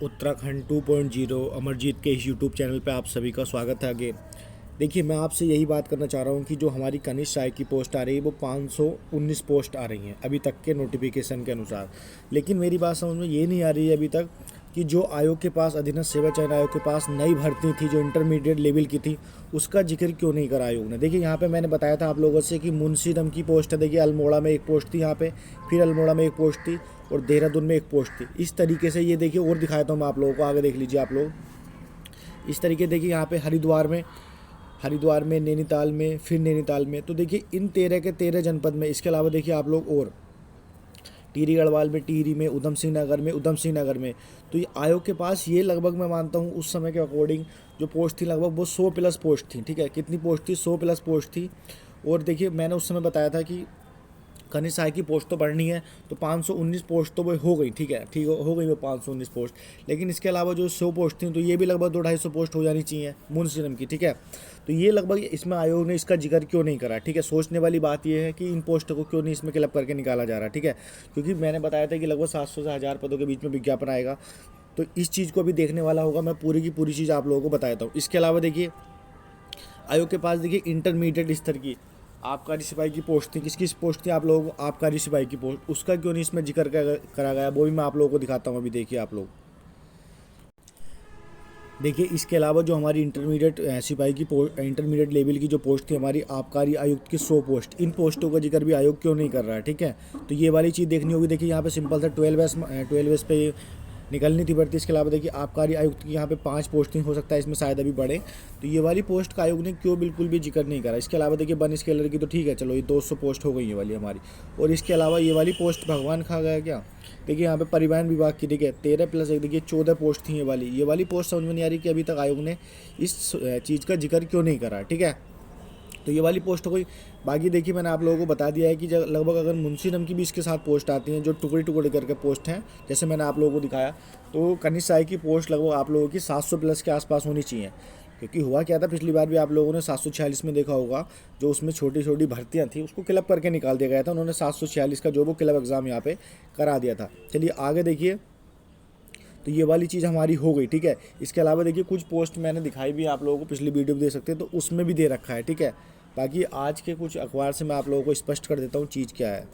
उत्तराखंड 2.0 अमरजीत के इस YouTube channel पे आप सभी का स्वागत है। आगे देखिए, मैं आपसे यही बात करना चाह रहा हूँ कि जो हमारी कनिष्ठ सहायक की पोस्ट आ रही है वो 519 पोस्ट आ रही हैं अभी तक के नोटिफिकेशन के अनुसार। लेकिन मेरी बात समझ में ये नहीं आ रही है अभी तक कि जो आयोग के पास, अधीनस्थ सेवा चयन आयोग के पास नई भर्ती थी जो इंटरमीडिएट लेवल की थी, उसका जिक्र क्यों नहीं करा आयोग ने। देखिए, यहाँ पे मैंने बताया था आप लोगों से कि मुंशी दम की पोस्ट है। देखिए, अल्मोड़ा में एक पोस्ट थी यहाँ पे, फिर अल्मोड़ा में एक पोस्ट थी और देहरादून में एक पोस्ट थी। इस तरीके से ये देखिए, और दिखाता हूँ मैं आप लोगों को, आगे देख लीजिए आप लोग। इस तरीके देखिए यहाँ पे हरिद्वार में, नैनीताल में, फिर नैनीताल में। तो देखिए इन 13 के 13 जनपद में, इसके अलावा देखिए आप लोग और टिहरी गढ़वाल में, टिहरी में, उधम सिंह नगर में। तो ये आयोग के पास ये लगभग, मैं मानता हूँ उस समय के अकॉर्डिंग जो पोस्ट थी लगभग वो 100 प्लस पोस्ट थी। ठीक है, कितनी पोस्ट थी? 100 प्लस पोस्ट थी। और देखिए, मैंने उस समय बताया था कि कनिष्ठ सहायक की पोस्ट तो बढ़नी है, तो 519 पोस्ट तो वो हो गई। ठीक है, हो गई वो 519 पोस्ट। लेकिन इसके अलावा जो 100 पोस्ट थी, तो ये भी लगभग 200-250 पोस्ट हो जानी चाहिए मुंशी की। ठीक है, तो ये लगभग इसमें आयोग ने इसका जिक्र क्यों नहीं करा। ठीक है, सोचने वाली बात ये है कि इन पोस्टों को क्यों नहीं इसमें क्लब करके निकाला जा रहा। ठीक है, क्योंकि मैंने बताया था कि लगभग 700 से 1000 पदों के बीच में विज्ञापन आएगा, तो इस चीज़ को भी देखने वाला होगा। मैं पूरी की पूरी चीज़ आप लोगों को बताता हूँ। इसके अलावा देखिए, आयोग के पास देखिए इंटरमीडिएट स्तर की आबकारी सिपाही की पोस्ट थी। किसकी पोस्ट थी आप लोगों को? आबकारी सिपाही की पोस्ट। उसका क्यों नहीं इसमें जिक्र करा गया, वो भी मैं आप लोगों को दिखाता हूँ। अभी देखिए आप लोग, देखिए इसके अलावा जो हमारी इंटरमीडिएट सिपाही की पोस्ट, इंटरमीडिएट लेवल की जो पोस्ट थी हमारी आबकारी आयुक्त की 100 पोस्ट, इन पोस्टों का जिक्र भी आयोग क्यों नहीं कर रहा है। ठीक है, तो ये वाली चीज़ देखनी होगी। देखिए यहाँ पे सिंपल था, 12S पे निकलनी थी भर्ती। इसके अलावा देखिए आबकारी आयुक्त की यहाँ पे 5 पोस्टिंग हो सकता है इसमें शायद अभी बढ़े, तो ये वाली पोस्ट का आयोग ने क्यों बिल्कुल भी जिक्र नहीं करा। इसके अलावा देखिए वन स्केलर की तो ठीक है, चलो ये 200 पोस्ट हो गई ये वाली हमारी। और इसके अलावा ये वाली पोस्ट भगवान खा गया क्या। देखिए यहाँ पे परिवहन विभाग की देखिए 13 प्लस 1, देखिए 14 पोस्ट थी ये वाली पोस्ट समझ में नहीं आ रही कि अभी तक आयोग ने इस चीज़ का जिक्र क्यों नहीं करा। ठीक है, तो ये वाली पोस्ट कोई बाकी देखिए, मैंने आप लोगों को बता दिया है कि लगभग अगर मुंशी नम की भी इसके साथ पोस्ट आती हैं जो टुकड़े टुकड़े करके पोस्ट हैं, जैसे मैंने आप लोगों को दिखाया, तो कनिष्ठ सहायक की पोस्ट लगभग आप लोगों की 700 प्लस के आसपास होनी चाहिए। क्योंकि हुआ क्या था, पिछली बार भी आप लोगों ने 746 में देखा होगा, जो उसमें छोटी छोटी भर्तियाँ थी उसको क्लब करके निकाल दिया गया था। उन्होंने 746 का जो वो क्लब एग्ज़ाम यहाँ पे करा दिया था। चलिए आगे देखिए, तो ये वाली चीज़ हमारी हो गई। ठीक है, इसके अलावा देखिए कुछ पोस्ट मैंने दिखाई भी आप लोगों को, पिछली वीडियो में दे सकते हैं, तो उसमें भी दे रखा है। ठीक है, बाकी आज के कुछ अखबार से मैं आप लोगों को स्पष्ट कर देता हूँ चीज़ क्या है।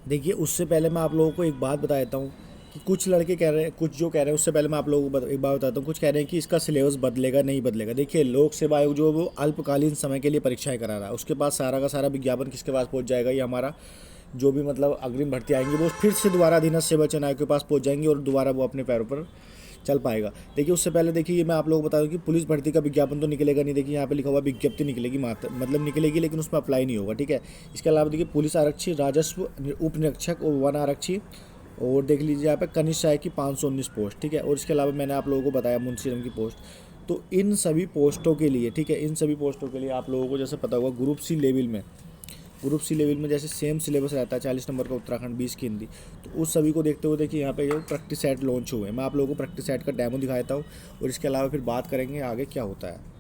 देखिए, उससे पहले मैं आप लोगों को एक बात बता देता हूँ कि कुछ लड़के कह रहे हैं, कुछ जो कह रहे हैं, उससे पहले मैं आप लोगों को एक बात बताता हूँ। कुछ कह रहे हैं कि इसका सिलेबस बदलेगा, नहीं बदलेगा। देखिए, लोक सेवा आयोग जो वो अल्पकालीन समय के लिए परीक्षाएं करा रहा है, उसके पास सारा का सारा विज्ञापन किसके पास पहुँच जाएगा, ये हमारा जो भी मतलब अग्रिम भर्ती आएंगी वो फिर से दोबारा अधीनस्थ सेवा चयन आयोग के पास पहुँच जाएंगी और दोबारा वो अपने पैरों पर चल पाएगा। देखिए, उससे पहले देखिए, ये मैं आप लोगों को बता दूं कि पुलिस भर्ती का विज्ञापन तो निकलेगा नहीं। देखिए यहाँ पे लिखा हुआ विज्ञप्ति निकलेगी, मात्र मतलब निकलेगी, लेकिन उसमें अप्लाई नहीं होगा। ठीक है, इसके अलावा देखिए पुलिस आरक्षी, राजस्व उप निरीक्षक और वन आरक्षी, और देख लीजिए यहाँ पे कनिष्ठ सहायक की 519 पोस्ट। ठीक है, और इसके अलावा मैंने आप लोगों को बताया मुंशी की पोस्ट। तो इन सभी पोस्टों के लिए, ठीक है, इन सभी पोस्टों के लिए आप लोगों को जैसे पता होगा, ग्रुप सी लेवल में जैसे सेम सिलेबस रहता है, 40 नंबर का उत्तराखंड, 20 की हिंदी। तो उस सभी को देखते हुए देखिए यहाँ पे जो प्रैक्टिस सेट लॉन्च हुए हैं, मैं आप लोगों को प्रैक्टिस सेट का डेमो दिखाता हूँ और इसके अलावा फिर बात करेंगे आगे क्या होता है।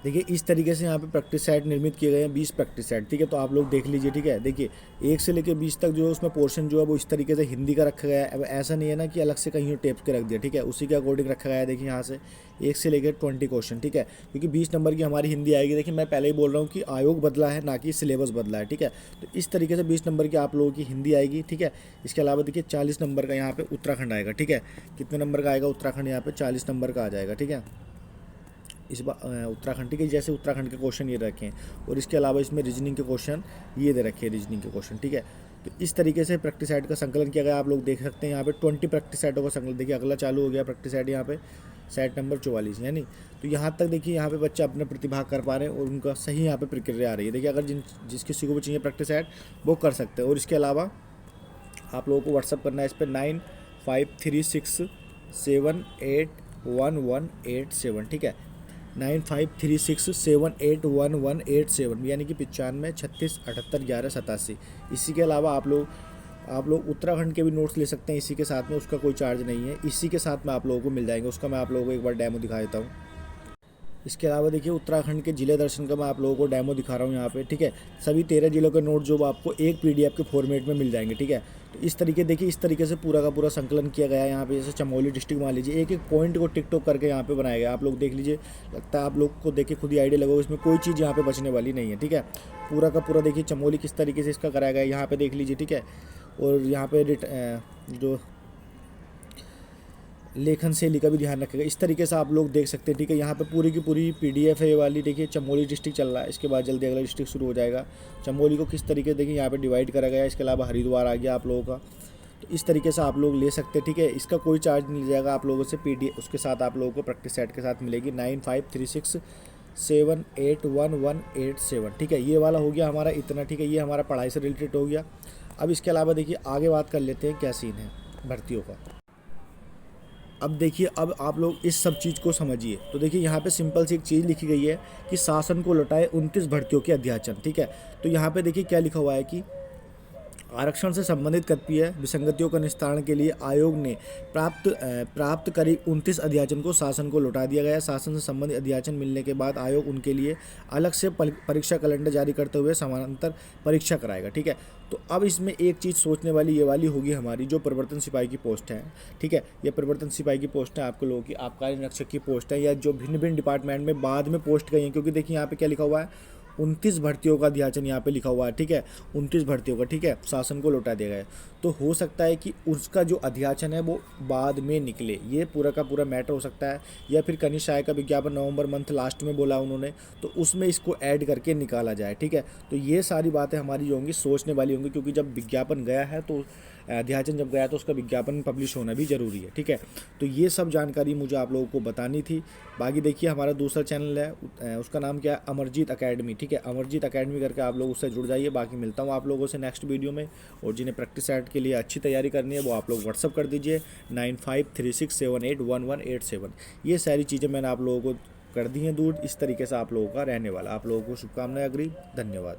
देखिए इस तरीके से यहाँ पे प्रैक्टिस सेट निर्मित किए गए हैं, 20 प्रैक्टिस सेट। ठीक है, तो आप लोग देख लीजिए। ठीक है, देखिए 1 से लेकर 20 तक जो है उसमें पोर्शन जो है वो इस तरीके से हिंदी का रखा गया है। अब ऐसा नहीं है ना कि अलग से कहीं टेप के रख दिया। ठीक है, उसी के अकॉर्डिंग रखा गया है। देखिए यहाँ से 1 से लेकर 20 क्वेश्चन। ठीक है, क्योंकि 20 नंबर की हमारी हिंदी आएगी। देखिए मैं पहले ही बोल रहा हूँ कि आयोग बदला है, ना कि सिलेबस बदला है। ठीक है, तो इस तरीके से 20 नंबर की आप लोगों की हिंदी आएगी। ठीक है, इसके अलावा देखिए 40 नंबर का यहाँ पे उत्तराखंड आएगा। ठीक है, कितने नंबर का आएगा उत्तराखंड? यहाँ पे 40 नंबर का आ जाएगा। ठीक है, इस बार उत्तराखंड, ठीक है, जैसे उत्तराखंड के क्वेश्चन ये रखे हैं, और इसके अलावा इसमें रीजनिंग के क्वेश्चन ये दे रखे हैं, रीजनिंग के क्वेश्चन। ठीक है, तो इस तरीके से प्रैक्टिस सेट का संकलन किया गया। आप लोग देख सकते हैं यहाँ पे 20 प्रैक्टिस सेटों का संकलन। देखिए अगला चालू हो गया प्रैक्टिस सेट, यहाँ पे सेट नंबर 44 यानी। तो यहाँ तक देखिए यहाँ पे बच्चे अपने प्रतिभाग कर पा रहे हैं और उनका सही यहाँ पे प्रक्रिया आ रही है। देखिए अगर जिस किसी को भी चाहिए प्रैक्टिस सेट वो कर सकते हैं। और इसके अलावा आप लोगों को व्हाट्सअप करना है इस पर 9536781187। ठीक है, 9536781187, यानी कि 9536381187। इसी के अलावा आप लोग उत्तराखंड के भी नोट्स ले सकते हैं इसी के साथ में, उसका कोई चार्ज नहीं है। इसी के साथ में आप लोगों को मिल जाएंगे, उसका मैं आप लोगों को एक बार डेमो दिखा देता हूँ। इसके अलावा देखिए उत्तराखंड के जिले दर्शन का मैं आप लोगों को डेमो दिखा रहा हूँ यहाँ पे, ठीक है। सभी 13 जिलों के नोट जो आपको एक PDF के फॉर्मेट में मिल जाएंगे, ठीक है। तो इस तरीके देखिए, इस तरीके से पूरा का पूरा संकलन किया गया है यहाँ पे। जैसे चमोली डिस्ट्रिक्ट मान लीजिए, एक एक पॉइंट को टिक करके यहाँ पे बनाया गया। आप लोग देख लीजिए, लगता है आप लोग को देख के खुद ही आइडिया लगेगा, इसमें कोई चीज़ यहाँ पे बचने वाली नहीं है, ठीक है। पूरा का पूरा देखिए चमोली किस तरीके से इसका कराया गया है यहाँ पे देख लीजिए, ठीक है। और यहाँ पे जो लेखन शैली का भी ध्यान रखेगा, इस तरीके से आप लोग देख सकते हैं, ठीक है। यहाँ पे पूरी की पूरी PDF है ये वाली। देखिए चमोली डिस्ट्रिक्ट चल रहा है, इसके बाद जल्दी अगला डिस्ट्रिक्ट शुरू हो जाएगा। चमोली को किस तरीके देखिए यहाँ पे डिवाइड करा गया है। इसके अलावा हरिद्वार आ गया आप लोगों का। तो इस तरीके से आप लोग ले सकते हैं, ठीक है। इसका कोई चार्ज नहीं जाएगा आप लोगों से। PDF उसके साथ आप लोगों को प्रैक्टिस सेट के साथ मिलेगी 9536781187, ठीक है। ये वाला हो गया हमारा इतना, ठीक है। ये हमारा पढ़ाई से रिलेटेड हो गया। अब इसके अलावा देखिए आगे बात कर लेते हैं क्या सीन है भर्तियों का। अब देखिए, अब आप लोग इस सब चीज़ को समझिए। तो देखिए यहाँ पे सिंपल सी एक चीज़ लिखी गई है कि शासन को लौटाए 29 भर्तियों के अध्याचन, ठीक है। तो यहाँ पे देखिए क्या लिखा हुआ है कि आरक्षण से संबंधित कतिपय विसंगतियों का निस्तारण के लिए आयोग ने प्राप्त करीब 29 अध्याचन को शासन को लौटा दिया गया। शासन से संबंधित अध्याचन मिलने के बाद आयोग उनके लिए अलग से परीक्षा कैलेंडर जारी करते हुए समानांतर परीक्षा कराएगा, ठीक है। तो अब इसमें एक चीज़ सोचने वाली ये वाली होगी हमारी, जो परिवर्तन सिपाही की पोस्ट है, ठीक है। ये परिवर्तन सिपाही की पोस्ट है, आपको लोगों की आबकारी निरीक्षक की पोस्ट है, या जो भिन्न भिन्न डिपार्टमेंट में बाद में पोस्ट गई हैं। क्योंकि देखिए यहाँ पे क्या लिखा हुआ है, 29 भर्तियों का अध्याचन यहाँ पे लिखा हुआ है, ठीक है। 29 भर्तियों का, ठीक है, शासन को लौटा दिया गया है। तो हो सकता है कि उसका जो अध्याचन है वो बाद में निकले, ये पूरा का पूरा मैटर हो सकता है। या फिर कनिष्ठ आय का विज्ञापन नवंबर मंथ लास्ट में बोला उन्होंने, तो उसमें इसको ऐड करके निकाला जाए, ठीक है। तो ये सारी बातें हमारी जो होंगी सोचने वाली होंगी, क्योंकि जब विज्ञापन गया है तो अध्याचन जब गया तो उसका विज्ञापन पब्लिश होना भी ज़रूरी है, ठीक है। तो ये सब जानकारी मुझे आप लोगों को बतानी थी। बाकी देखिए हमारा दूसरा चैनल है, उसका नाम क्या है, अमरजीत अकेडमी, ठीक है। अमरजीत अकेडमी करके आप लोग उससे जुड़ जाइए। बाकी मिलता हूँ आप लोगों से नेक्स्ट वीडियो में। और जिन्हें प्रैक्टिस सेट के लिए अच्छी तैयारी करनी है वो आप लोग व्हाट्सअप कर दीजिए 9536781187। ये सारी चीज़ें मैंने आप लोगों को कर दी हैं दूर। इस तरीके से आप लोगों का रहने वाला। आप लोगों को शुभकामनाएं। अग्री, धन्यवाद।